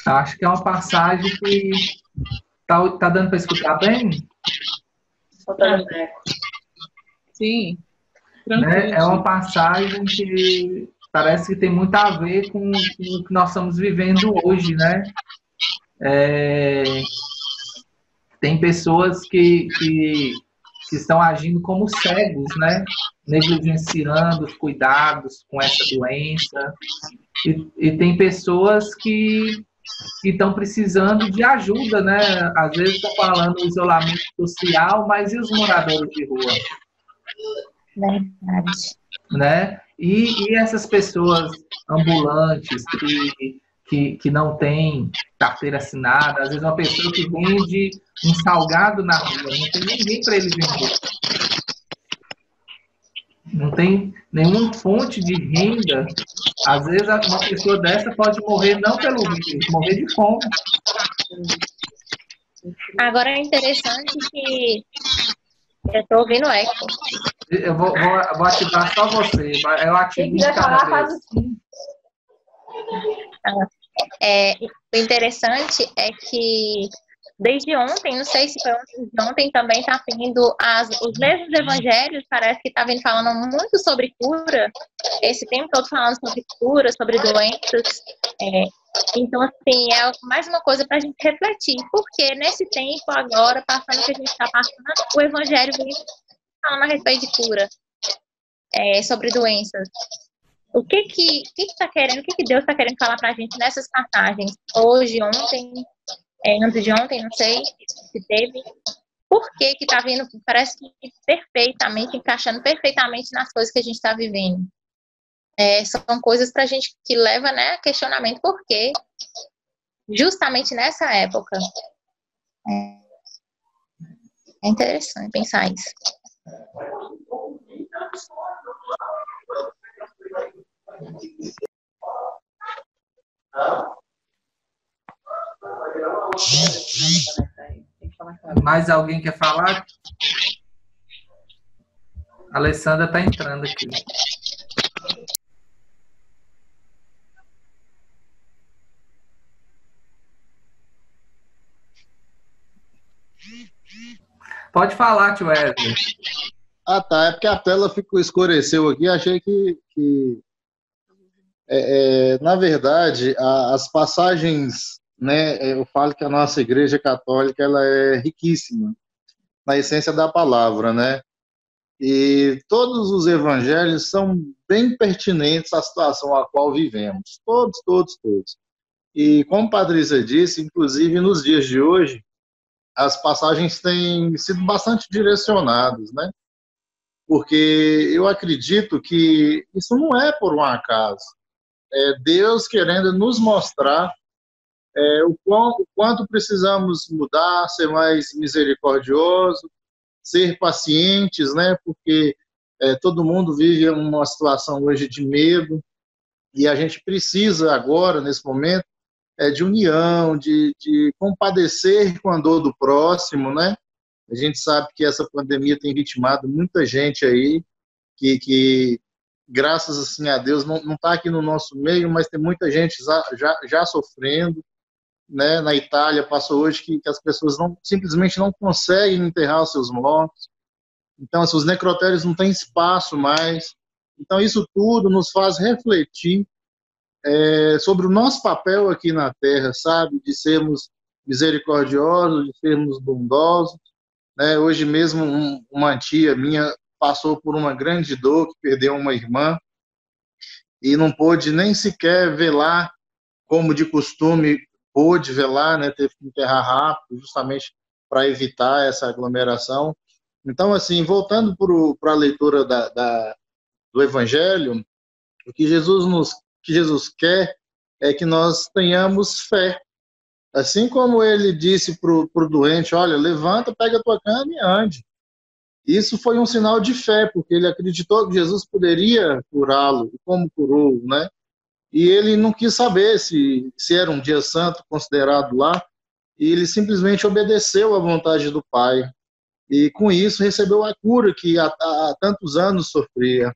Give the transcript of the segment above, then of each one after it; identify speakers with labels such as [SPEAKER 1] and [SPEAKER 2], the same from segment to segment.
[SPEAKER 1] Acho que é uma passagem que tá dando para escutar bem,
[SPEAKER 2] Sim,
[SPEAKER 1] né? É uma
[SPEAKER 2] tranquilo.
[SPEAKER 1] passagem que parece que tem muito a ver com o que nós estamos vivendo hoje, né? Tem pessoas que estão agindo como cegos, né? Negligenciando os cuidados com essa doença. E tem pessoas que estão precisando de ajuda, né? Às vezes está falando isolamento social, mas e os moradores de rua,
[SPEAKER 3] Verdade.
[SPEAKER 1] né? E essas pessoas ambulantes que não têm carteira assinada, às vezes uma pessoa que vende um salgado na rua, não tem ninguém para ele vender, não tem nenhuma fonte de renda. Às vezes uma pessoa dessa pode morrer não pelo vírus, morrer de fome.
[SPEAKER 3] Agora é interessante que eu estou ouvindo eco.
[SPEAKER 1] Eu vou ativar só você. Eu ativo
[SPEAKER 4] Quem quiser falar, faz assim.
[SPEAKER 3] O interessante é que desde ontem, não sei se foi ontem também está vindo os mesmos evangelhos, parece que está vindo falando muito sobre cura, esse tempo todo falando sobre cura, sobre doenças. Então, assim, é mais uma coisa para a gente refletir, porque nesse tempo agora, passando o que a gente está passando, o evangelho vem falando a respeito de cura, sobre doenças. O que tá querendo, o que Deus está querendo falar para a gente nessas passagens? Hoje, ontem, antes de ontem, não sei se teve. Por que está vindo, parece que perfeitamente, encaixando perfeitamente nas coisas que a gente está vivendo. São coisas para a gente que leva, né, a questionamento, por quê? Justamente nessa época. É interessante pensar isso.
[SPEAKER 1] Mais alguém quer falar? A Alessandra está entrando aqui. Pode falar, tio Wesley.
[SPEAKER 5] Ah, tá. É porque a tela escureceu aqui. Achei que na verdade, as passagens, né? Eu falo que a nossa Igreja Católica ela é riquíssima na essência da palavra, né? E todos os evangelhos são bem pertinentes à situação a qual vivemos. Todos, todos, todos. E como a Patrícia disse, inclusive nos dias de hoje, as passagens têm sido bastante direcionadas, né? Porque eu acredito que isso não é por um acaso. É Deus querendo nos mostrar o quanto precisamos mudar, ser mais misericordioso, ser pacientes, né? Porque todo mundo vive uma situação hoje de medo e a gente precisa agora, nesse momento, de união, de compadecer com a dor do próximo, né? A gente sabe que essa pandemia tem vitimado muita gente aí, que graças assim, a Deus, não está aqui no nosso meio, mas tem muita gente já sofrendo, né? Na Itália passou hoje que as pessoas simplesmente não conseguem enterrar os seus mortos. Então, assim, os necrotérios não têm espaço mais. Então, isso tudo nos faz refletir sobre o nosso papel aqui na Terra, sabe? De sermos misericordiosos, de sermos bondosos, né? Hoje mesmo, uma tia minha passou por uma grande dor, que perdeu uma irmã, e não pôde nem sequer velar como de costume pôde velar, né? Teve que enterrar rápido, justamente para evitar essa aglomeração. Então, assim, voltando para a leitura do Evangelho, o que Jesus quer é que nós tenhamos fé. Assim como ele disse para o doente, olha, levanta, pega a tua cama e ande. Isso foi um sinal de fé, porque ele acreditou que Jesus poderia curá-lo, como curou, né? E ele não quis saber se era um dia santo considerado lá, e ele simplesmente obedeceu à vontade do Pai. E com isso recebeu a cura que há tantos anos sofria.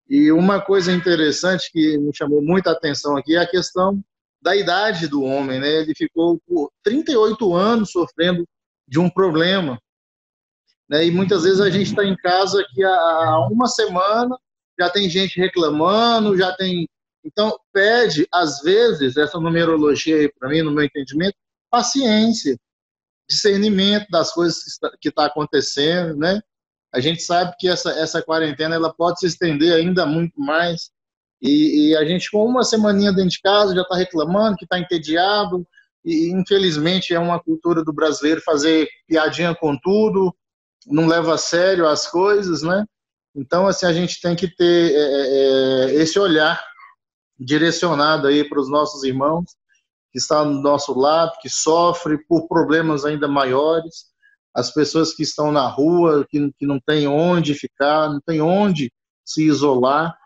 [SPEAKER 5] E uma coisa interessante que me chamou muita atenção aqui é a questão da idade do homem, né? Ele ficou por 38 anos sofrendo de um problema, né? E muitas vezes a gente está em casa que há uma semana já tem gente reclamando, já tem... Então, pede, às vezes, essa numerologia aí para mim, no meu entendimento, paciência, discernimento das coisas que está acontecendo, né? A gente sabe que essa quarentena ela pode se estender ainda muito mais, e a gente com uma semaninha dentro de casa já está reclamando que está entediado, e infelizmente é uma cultura do brasileiro fazer piadinha com tudo, não leva a sério as coisas, né? Então, assim, a gente tem que ter esse olhar direcionado aí para os nossos irmãos que estão do nosso lado, que sofrem por problemas ainda maiores, as pessoas que estão na rua, que não tem onde ficar, não tem onde se isolar,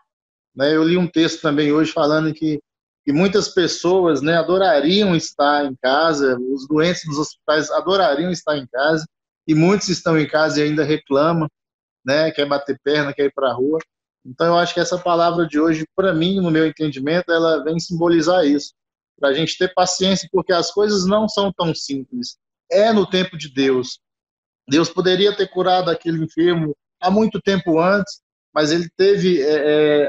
[SPEAKER 5] né? Eu li um texto também hoje falando que muitas pessoas, né, adorariam estar em casa, os doentes nos hospitais adorariam estar em casa, e muitos estão em casa e ainda reclamam, né, quer bater perna, quer ir para a rua. Então eu acho que essa palavra de hoje, para mim, no meu entendimento, ela vem simbolizar isso, para a gente ter paciência, porque as coisas não são tão simples. É no tempo de Deus. Deus poderia ter curado aquele enfermo há muito tempo antes, mas ele teve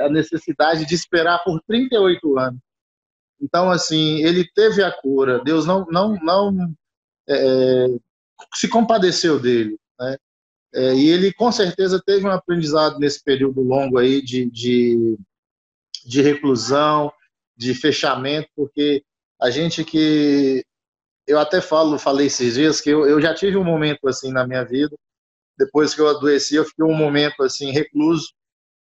[SPEAKER 5] a necessidade de esperar por 38 anos. Então, assim, ele teve a cura. Deus não se compadeceu dele, né? E ele, com certeza, teve um aprendizado nesse período longo aí de reclusão, de fechamento, porque a gente que... Eu até falei esses dias que eu já tive um momento assim na minha vida, depois que eu adoeci, eu fiquei um momento assim recluso,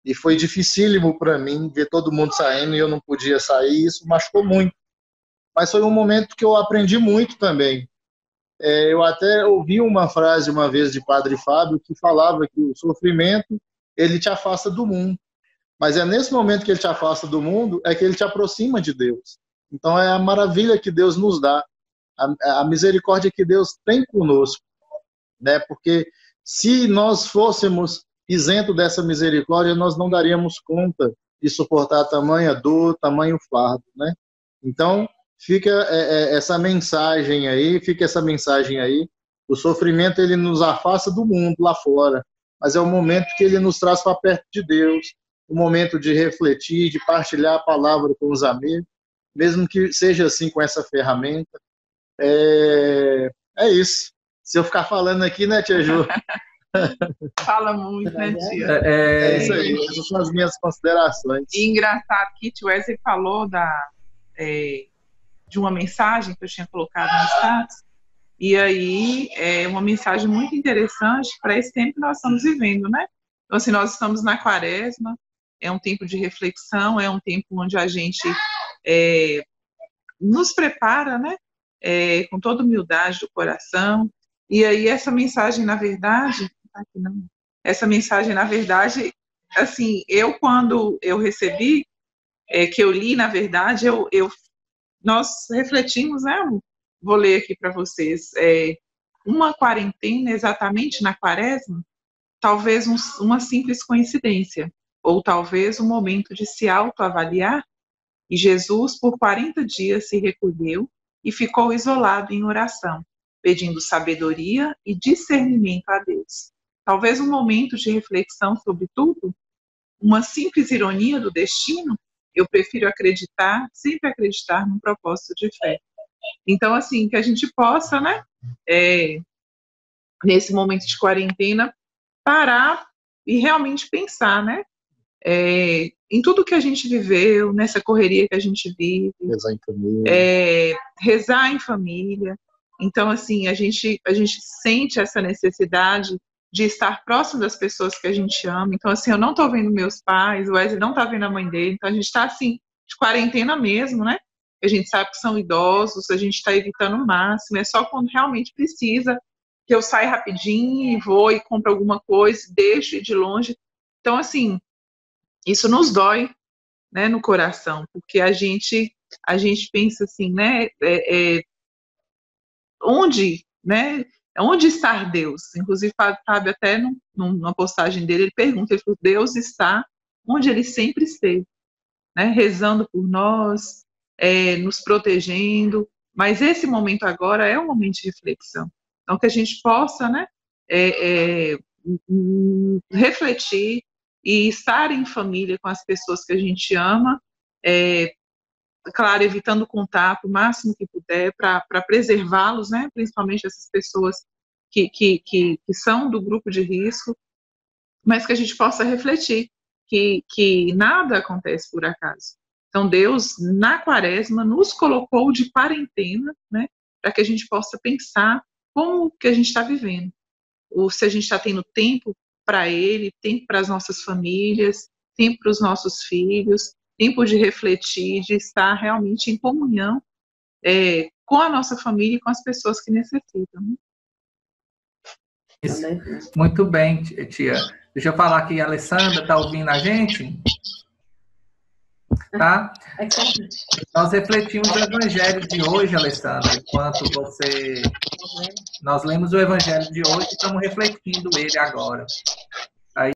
[SPEAKER 5] e foi dificílimo para mim ver todo mundo saindo e eu não podia sair, isso machucou muito. Mas foi um momento que eu aprendi muito também. Eu até ouvi uma frase uma vez de Padre Fábio que falava que o sofrimento ele te afasta do mundo, mas é nesse momento que ele te afasta do mundo é que ele te aproxima de Deus. Então é a maravilha que Deus nos dá, a misericórdia que Deus tem conosco, né? Porque se nós fôssemos isentos dessa misericórdia, nós não daríamos conta de suportar tamanha dor, tamanho fardo, né? Então, fica essa mensagem aí, o sofrimento ele nos afasta do mundo lá fora, mas é o momento que ele nos traz para perto de Deus, o momento de refletir, de partilhar a palavra com os amigos, mesmo que seja assim com essa ferramenta. É isso. Se eu ficar falando aqui, né, Tia Ju?
[SPEAKER 2] Fala muito, né, tia?
[SPEAKER 5] É isso aí, essas são as minhas considerações.
[SPEAKER 2] E engraçado que o Wesley falou de uma mensagem que eu tinha colocado no status, e aí é uma mensagem muito interessante para esse tempo que nós estamos vivendo, né? Então, assim, nós estamos na quaresma, é um tempo de reflexão, é um tempo onde a gente nos prepara, né? Com toda humildade do coração. E aí essa mensagem, na verdade, assim, quando eu recebi, que eu li, na verdade, nós refletimos, né? Vou ler aqui para vocês. Uma quarentena exatamente na quaresma, talvez uma simples coincidência, ou talvez um momento de se autoavaliar, e Jesus, por 40 dias, se recolheu e ficou isolado em oração, pedindo sabedoria e discernimento a Deus. Talvez um momento de reflexão sobre tudo, uma simples ironia do destino. Eu prefiro sempre acreditar num propósito de fé. Então, assim, que a gente possa, né, nesse momento de quarentena, parar e realmente pensar, né, em tudo que a gente viveu, nessa correria que a gente vive.
[SPEAKER 5] Rezar em família.
[SPEAKER 2] Rezar em família. Então, assim, a gente sente essa necessidade de estar próximo das pessoas que a gente ama. Então, assim, eu não estou vendo meus pais, o Wesley não está vendo a mãe dele, então a gente está, assim, de quarentena mesmo, né? A gente sabe que são idosos, a gente está evitando o máximo, é só quando realmente precisa que eu saia rapidinho e vou e compro alguma coisa, deixo ir de longe. Então, assim, isso nos dói, né, no coração, porque a gente pensa assim, né, onde está Deus? Inclusive, Fábio até numa postagem dele, ele pergunta, ele falou, Deus está onde ele sempre esteve, né, rezando por nós, nos protegendo, mas esse momento agora é um momento de reflexão. Então, que a gente possa, né, refletir e estar em família com as pessoas que a gente ama, claro, evitando o contato o máximo que puder para preservá-los, né, principalmente essas pessoas que são do grupo de risco, mas que a gente possa refletir que nada acontece por acaso. Então, Deus, na quaresma, nos colocou de quarentena, né, para que a gente possa pensar como que a gente está vivendo, ou se a gente está tendo tempo para Ele, tempo para as nossas famílias, tempo para os nossos filhos, tempo de refletir, de estar realmente em comunhão com a nossa família e com as pessoas que necessitam. Né?
[SPEAKER 1] Isso. Muito bem, tia. Deixa eu falar aqui, a Alessandra está ouvindo a gente? Tá? Nós refletimos o evangelho de hoje, Alessandra, enquanto nós lemos o evangelho de hoje e estamos refletindo ele agora.